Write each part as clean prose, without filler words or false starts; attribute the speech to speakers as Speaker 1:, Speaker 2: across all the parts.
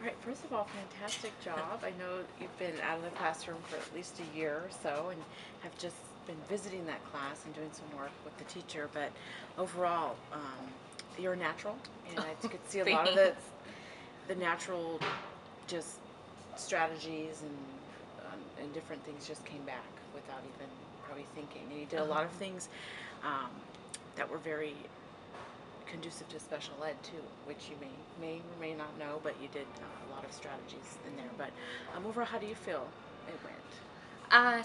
Speaker 1: All right, first of all, fantastic job. I know you've been out of the classroom for at least a year or so and have just been visiting that class and doing some work with the teacher, but overall, you're a natural, and I could see a lot of
Speaker 2: Thanks.
Speaker 1: the natural just strategies and different things just came back without even probably thinking. And you did a lot of things um, that were very conducive to special ed too, which you may or may not know, but you did a lot of strategies in there. But overall, how do you feel it went?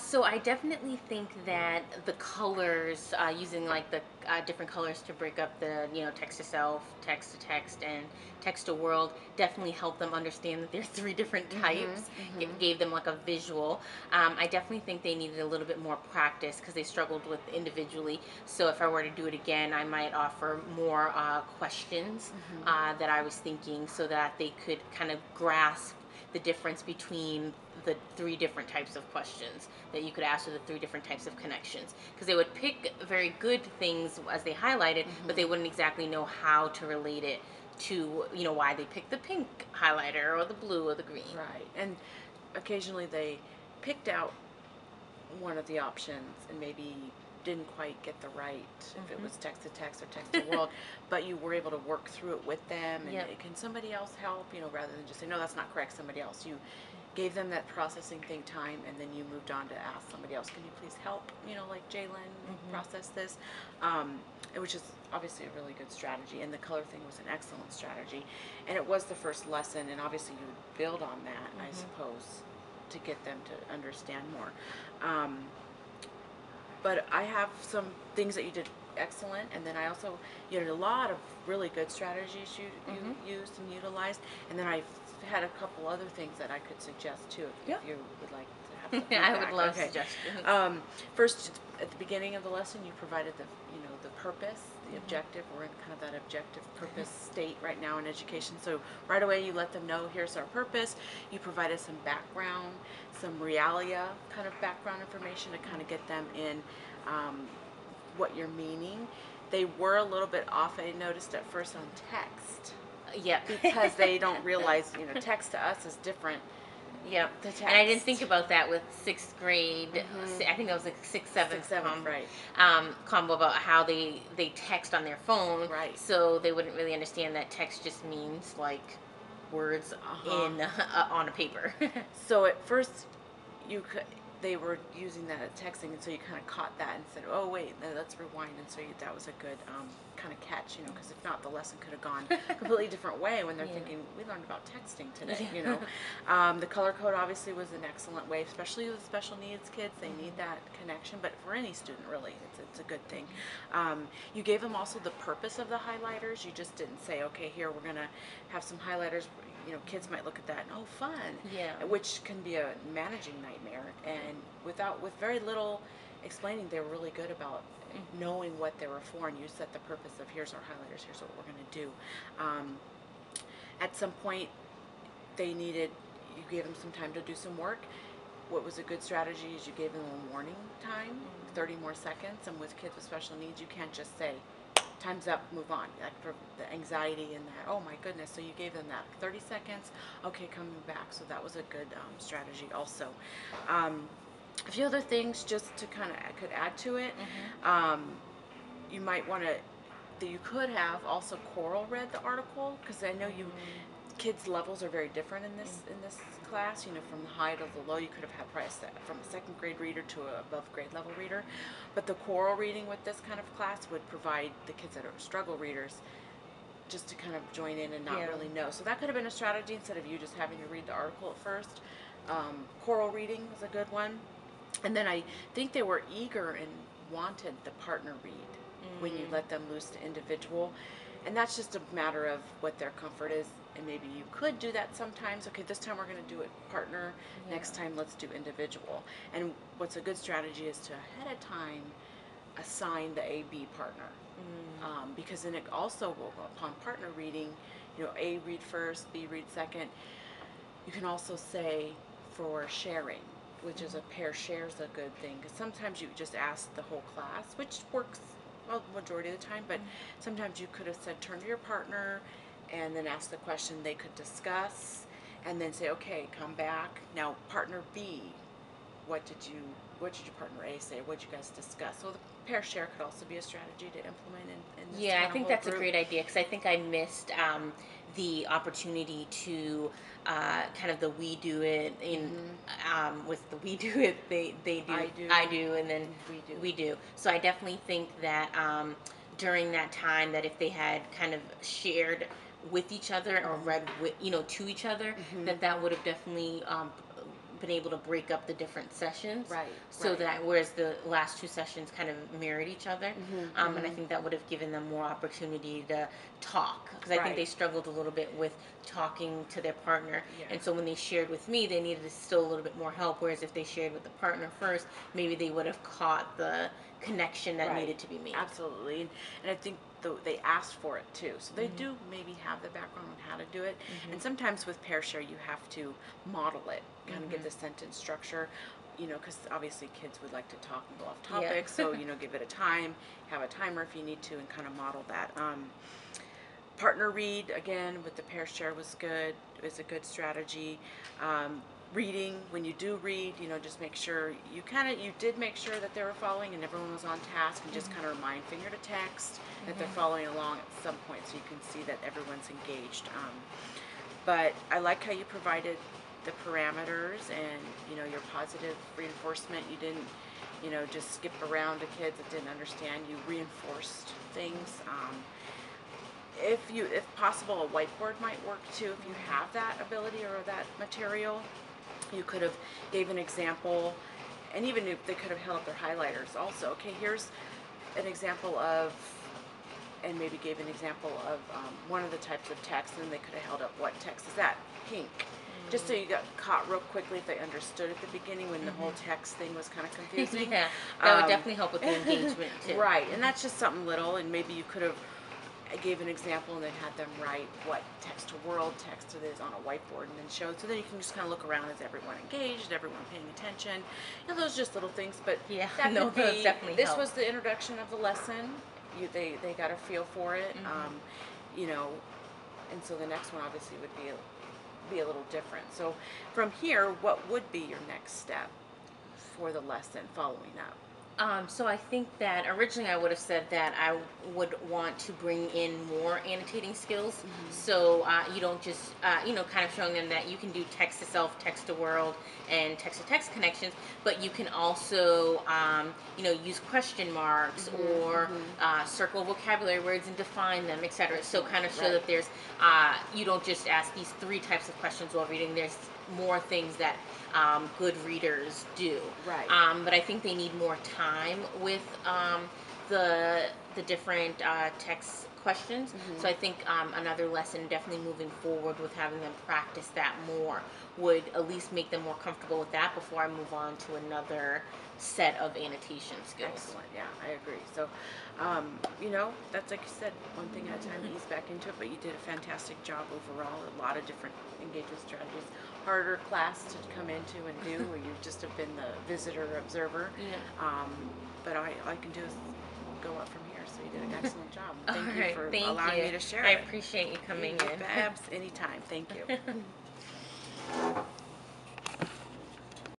Speaker 2: So I definitely think that the colors, using like the different colors to break up the, text to self, text to text, and text to world, definitely helped them understand that there's three different
Speaker 1: Mhm.
Speaker 2: types.
Speaker 1: Mhm.
Speaker 2: Gave them like a visual. I definitely think they needed a little bit more practice because they struggled with individually. So if I were to do it again, I might offer more questions
Speaker 1: Mhm.
Speaker 2: that I was thinking so that they could kind of grasp the difference between the three different types of questions that you could ask, or the three different types of connections, because they would pick very good things as they highlighted, but they
Speaker 1: Mhm.
Speaker 2: wouldn't exactly know how to relate it to, why they picked the pink highlighter or the blue or the green.
Speaker 1: Right. And occasionally they picked out one of the options and maybe didn't quite get the right, if it
Speaker 2: Hmm.
Speaker 1: was text or text to world, but you were able to work through it with them and
Speaker 2: Yep.
Speaker 1: can somebody else help, rather than just say no, that's not correct, somebody else. You gave them that processing thing time, and then you moved on to ask somebody else, can you please help, like Jalen
Speaker 2: Hmm.
Speaker 1: process this, um, which is obviously a really good strategy, and the color thing was an excellent strategy, and it was the first lesson, and obviously you would build on that, I
Speaker 2: Hmm.
Speaker 1: suppose, to get them to understand more. um, but I have some things that you did excellent, and then I also, you had a lot of really good strategies
Speaker 2: Hmm.
Speaker 1: you used and utilized, and then I've had a couple other things that I could suggest too, if
Speaker 2: Yep.
Speaker 1: you would like to have some
Speaker 2: I would
Speaker 1: feedback.
Speaker 2: love
Speaker 1: Okay.
Speaker 2: suggestions.
Speaker 1: First, at the beginning of the lesson, you provided the purpose, the
Speaker 2: Hmm.
Speaker 1: objective. We're in kind of that objective purpose state right now in education. So right away, you let them know, here's our purpose. You provided some background, some realia kind of background information to kind of get them in um, what you're meaning. They were a little bit off, I noticed at first, on text,
Speaker 2: Yep.
Speaker 1: because they don't realize, text to us is different
Speaker 2: Yep.
Speaker 1: to
Speaker 2: And I didn't think
Speaker 1: text.
Speaker 2: about that with sixth grade.
Speaker 1: Mm-hmm.
Speaker 2: I think that was like sixth,
Speaker 1: Sixth,
Speaker 2: seventh
Speaker 1: seventh, right.
Speaker 2: combo about how they text on their phone,
Speaker 1: Right.
Speaker 2: so they wouldn't really understand that text just means like words
Speaker 1: Uh-huh.
Speaker 2: in on a paper.
Speaker 1: So at first, you could they were using that at texting, and so you kind of caught that and said, "Oh wait, no, let's rewind." And so that was a good kind of catch, because if not, the lesson could have gone a completely different way when they're
Speaker 2: Yeah.
Speaker 1: thinking, "We learned about texting today."
Speaker 2: Yeah.
Speaker 1: The color code obviously was an excellent way, especially with special needs kids. They need
Speaker 2: Hmm.
Speaker 1: that connection, but for any student, really, it's a good thing. You gave them also the purpose of the highlighters. You just didn't say, "Okay, here we're gonna have some highlighters." Kids might look at that and, oh, fun,
Speaker 2: Yeah.
Speaker 1: which can be a managing nightmare. And with very little explaining, they were really good about
Speaker 2: Hmm.
Speaker 1: knowing what they were for, and you set the purpose of, here's our highlighters, here's what we're going to do. Um, at some point, you gave them some time to do some work. What was a good strategy is you gave them a warning time, 30 more seconds, and with kids with special needs, you can't just say, time's up, move on, like for the anxiety and that, oh my goodness. So you gave them that 30 seconds, okay, coming back. So that was a good strategy also. um, a few other things just to kind of could add to it.
Speaker 2: Hmm.
Speaker 1: um, you might want to that you could have also choral read the article, because I know you
Speaker 2: Hmm.
Speaker 1: kids levels are very different in this class, from the high to the low. You could have had probably from a second grade reader to a above grade level reader, but the choral reading with this kind of class would provide the kids that are struggle readers just to kind of join in and not
Speaker 2: Yeah.
Speaker 1: really know. So that could have been a strategy, instead of you just having to read the article at first. Choral reading was a good one. And then I think they were eager and wanted the partner read when you
Speaker 2: Mm.
Speaker 1: let them loose to individual. And that's just a matter of what their comfort is. And maybe you could do that sometimes. Okay, this time we're going to do it partner.
Speaker 2: Yeah.
Speaker 1: Next time, let's do individual. And what's a good strategy is to ahead of time assign the A-B partner.
Speaker 2: Mm.
Speaker 1: Because then it also will, upon partner reading, A read first, B read second. You can also say for sharing, which is a
Speaker 2: Hmm.
Speaker 1: pair shares a good thing, because sometimes you just ask the whole class, which works well majority of the time, but sometimes you could have said turn to your partner and then ask the question they could discuss. and then say, okay, come back. Now, partner B, what did you, what did your partner A say? What did you guys discuss? So the pair share could also be a strategy to implement in this
Speaker 2: Yeah, I
Speaker 1: kind of
Speaker 2: think
Speaker 1: whole
Speaker 2: that's a
Speaker 1: group.
Speaker 2: great idea because I think I missed the opportunity to kind of the we do it in
Speaker 1: Hmm.
Speaker 2: with the we do it they do
Speaker 1: I do,
Speaker 2: I do and then
Speaker 1: we do.
Speaker 2: we do. So I definitely think that during that time that if they had kind of shared with each other or read with to each other,
Speaker 1: Hmm.
Speaker 2: that would have definitely been able to break up the different sessions
Speaker 1: Right,
Speaker 2: so
Speaker 1: right.
Speaker 2: that whereas the last two sessions kind of mirrored each other,
Speaker 1: Hmm.
Speaker 2: and I
Speaker 1: Hmm.
Speaker 2: think that would have given them more opportunity to talk because I think
Speaker 1: Right.
Speaker 2: they struggled a little bit with talking to their partner,
Speaker 1: Yeah.
Speaker 2: and so when they shared with me they needed still a little bit more help, whereas if they shared with the partner first, maybe they would have caught the connection that
Speaker 1: Right.
Speaker 2: needed to be made.
Speaker 1: Absolutely. And I think they asked for it too. So they
Speaker 2: Hmm.
Speaker 1: do maybe have the background on how to do it.
Speaker 2: Hmm.
Speaker 1: And sometimes with pair share, you have to model it, kind of give
Speaker 2: Hmm.
Speaker 1: the sentence structure, because obviously kids would like to talk and go off
Speaker 2: Yeah.
Speaker 1: topic. So, give it a time, have a timer if you need to, and kind of model that. Partner read again with the pair share was good. It was a good strategy. Um, Reading, when you do read, just make sure you did make sure that they were following and everyone was on task, and just kind of remind finger to text that they're
Speaker 2: Hmm.
Speaker 1: following along at some point so you can see that everyone's engaged. But I like how you provided the parameters and your positive reinforcement. You didn't just skip around to kids that didn't understand. You reinforced things. If possible, a whiteboard might work too. If you have that ability or that material, you could have gave an example, and even if they could have held up their highlighters also. Okay, here's an example of, and maybe gave an example of one of the types of text, and they could have held up, what text is that? Pink. Just so you got caught real quickly if they understood at the beginning when the whole
Speaker 2: Hmm.
Speaker 1: text thing was kind of confusing.
Speaker 2: Yeah, that would
Speaker 1: Um,
Speaker 2: definitely help with the engagement too.
Speaker 1: right, and
Speaker 2: Hmm.
Speaker 1: that's just something little, and maybe you could have gave an example and then had them write what text to world text it is on a whiteboard and then showed, so then you can just kind of look around, is everyone engaged, everyone paying attention, those just little things. But
Speaker 2: Yeah,
Speaker 1: that
Speaker 2: no,
Speaker 1: could
Speaker 2: those
Speaker 1: be,
Speaker 2: definitely
Speaker 1: this
Speaker 2: help.
Speaker 1: was the introduction of the lesson. They got a feel for it.
Speaker 2: Hmm.
Speaker 1: You know and so the next one obviously would be a little different. So from here, what would be your next step for the lesson following up?
Speaker 2: So I think that originally I would have said that I would want to bring in more annotating skills.
Speaker 1: Hmm.
Speaker 2: So you don't just, kind of showing them that you can do text to self, text to world, and text to text connections, but you can also, use question marks
Speaker 1: Hmm.
Speaker 2: or
Speaker 1: Hmm.
Speaker 2: circle vocabulary words and define them, etc. So
Speaker 1: Excellent.
Speaker 2: kind of show
Speaker 1: Right.
Speaker 2: that there's, you don't just ask these three types of questions while reading. There's more things that good readers do.
Speaker 1: Right.
Speaker 2: But I think they need more time with the different text questions. So
Speaker 1: Hmm.
Speaker 2: I think another lesson, definitely moving forward with having them practice that more, would at least make them more comfortable with that before I move on to another set of annotation skills.
Speaker 1: Excellent. Yeah, I agree. So, that's like you said, one thing at a time, ease back into it. But you did a fantastic job overall. A lot of different engagement strategies. Harder class to come into and do, where you just have been the visitor observer.
Speaker 2: Yeah.
Speaker 1: Um, but all I can do is go up from here. So you did an excellent job.
Speaker 2: All
Speaker 1: Thank you
Speaker 2: right.
Speaker 1: for
Speaker 2: Thank
Speaker 1: allowing
Speaker 2: you.
Speaker 1: me to share
Speaker 2: I
Speaker 1: it.
Speaker 2: appreciate you coming
Speaker 1: You
Speaker 2: in.
Speaker 1: Babs, anytime. Thank you.